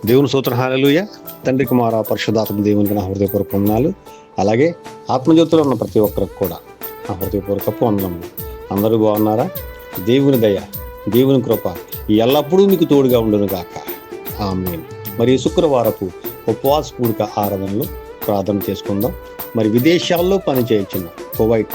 దేవుని స్తోత్రం, హల్లెలూయా. తండ్రి కుమార పరిశుద్ధాత్మ దేవునికి నా హృదయపూర్వక వందనాలు. అలాగే ఆత్మజ్యోతిలో ఉన్న ప్రతి ఒక్కరికి కూడా నా హృదయపూర్వకపు వందనములు. అందరూ బాగున్నారా? దేవుని దయ, దేవుని కృప ఎల్లప్పుడూ మీకు తోడుగా ఉండును గాక. ఆమేన్. మరి శుక్రవారపు ఉపవాస పూడిక ఆరాధనలో ప్రార్థన చేసుకుందాం. మరి విదేశాల్లో పనిచేయచ్చున్న కువైట్,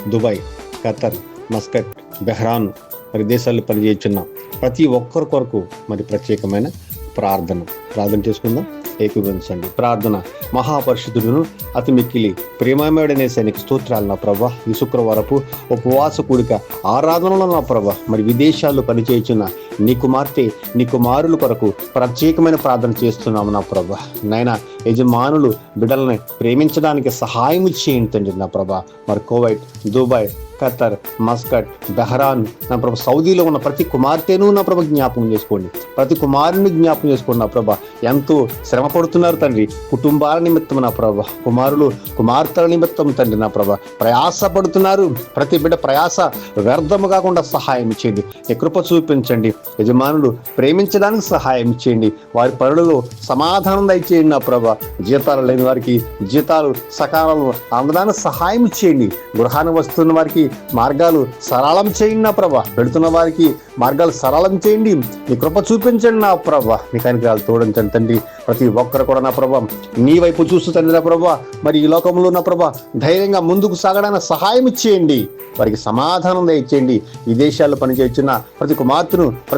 దుబాయ్, ఖతర్, మస్కట్, బెహ్రాన్ మరి దేశాల్లో పనిచేయచ్చున్న ప్రతి ఒక్కరి కొరకు మరి ప్రత్యేకమైన ప్రార్థన చేసుకుందాం. ఏకీభవించండి. ప్రార్థన. మహాపరిశుద్ధుడును అతి మిక్కిలి ప్రేమమేడనే సైనిక స్తోత్రాలు నా ప్రభా. ఈ శుక్రవారపు ఉపవాస కూడిక ఆరాధనలో నా ప్రభా మరి విదేశాల్లో పనిచేయుచున్న నీ కుమార్తె, నీ కుమారుల కొరకు ప్రత్యేకమైన ప్రార్థన చేస్తున్నాము నా ప్రభా. నాయన యజమానులు బిడ్డలని ప్రేమించడానికి సహాయం చేయండి తండ్రి నా ప్రభా. మరి కువైట్, దుబాయ్, ఖతర్, మస్కట్, బెహ్రాన్ నా ప్రభా, సౌదీలో ఉన్న ప్రతి కుమార్తెను నా ప్రభా జ్ఞాపకం చేసుకోండి. ప్రతి కుమారుని జ్ఞాపకం చేసుకోండి నా ప్రభా. ఎంతో శ్రమ పడుతున్నారు తండ్రి, కుటుంబాల నిమిత్తం నా ప్రభా, కుమారులు కుమార్తెల నిమిత్తం తండ్రి నా ప్రభా ప్రయాస పడుతున్నారు. ప్రతి బిడ్డ ప్రయాస వ్యర్థము కాకుండా సహాయం చేయండి. నీ కృప చూపించండి. యజమానులు ప్రేమించడానికి సహాయం చేయండి. వారి పనులలో సమాధానం దయచేయండి నా ప్రభా. జీతాలు లేని వారికి జీతాలు సకాలంలో అందడానికి సహాయం చేయండి. గృహాన్ని వస్తున్న వారికి మార్గాలు సరళం చేయండి నా ప్రభా. వెళుతున్న వారికి మార్గాలు సరళం చేయండి. నీ కృప చూపించండి నా ప్రభా. నీ కనికరాలు తోడించండి తండ్రి. ప్రతి ఒక్కరు కూడా నా ప్రభా నీ వైపు చూస్తూ తండ్రి నా ప్రభా మరి ఈ లోకంలో నా ప్రభా ధైర్యంగా ముందుకు సాగడానికి సహాయం చేయండి. వారికి సమాధానం దయచేయండి. ఈ దేశాల్లో పనిచేస్తున్న ప్రతి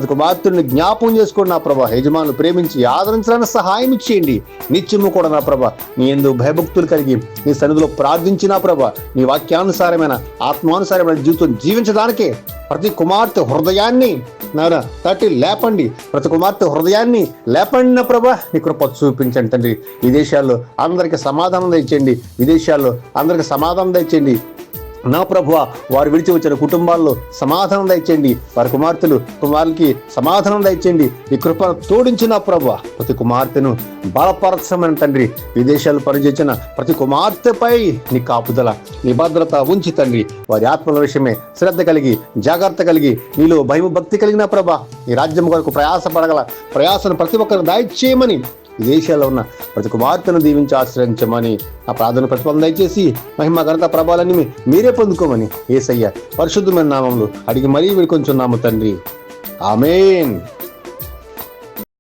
కుమార్తెను జ్ఞాపకం చేసుకోండి నా ప్రభా. యజమానులు ప్రేమించి ఆదరించడానికి సహాయం చేయండి. నిత్యము కూడా నా ప్రభా నీ యందు భయభక్తులు కలిగి నీ సన్నిధిలో ప్రార్థించిన ప్రభా నీ వాక్యానుసారమైన ఆత్మానుసారమైన జీవితం జీవించడానికే ప్రతి కుమార్తె హృదయాన్ని తట్టి లేపండి. ప్రతి కుమార్తె హృదయాన్ని లేపండి నా ప్రభా. నీ కృప చూపించండి తండ్రి. ఈ దేశాల్లో అందరికీ సమాధానం దయచేయండి. విదేశాల్లో అందరికీ సమాధానం దయచేయండి నా ప్రభువా. వారు విడిచి వచ్చిన కుటుంబాల్లో సమాధానం దయచేయండి. వారి కుమారులకి సమాధానం దయచేయండి. ఈ కృపను తోడించిన ప్రభువా ప్రతి కుమార్తెను బలపరచమని తండ్రి. విదేశాలు పనిచేసిన ప్రతి కుమార్తెపై నీ కాపుదల, నీ భద్రత ఉంచి తండ్రి. వారి ఆత్మల విషయమే శ్రద్ధ కలిగి, జాగ్రత్త కలిగి, నీలో భయం భక్తి కలిగిన ప్రభా ఈ రాజ్యం కొరకు ప్రయాసను ప్రతి ఒక్కరు దయచేయమని ఈ దేశాల్లో ఉన్న ప్రతి కుమార్తెను దీవించి ఆశ్రయించమని ఆ ప్రార్థన ప్రతిఫలం దయచేసి మహిమ ఘనత ప్రభావాలన్నీ మీరే పొందుకోమని యేసయ్య పరిశుద్ధమైన నామములో అడిగి మరీ వేడుకొంచున్నాము తండ్రి. ఆమేన్.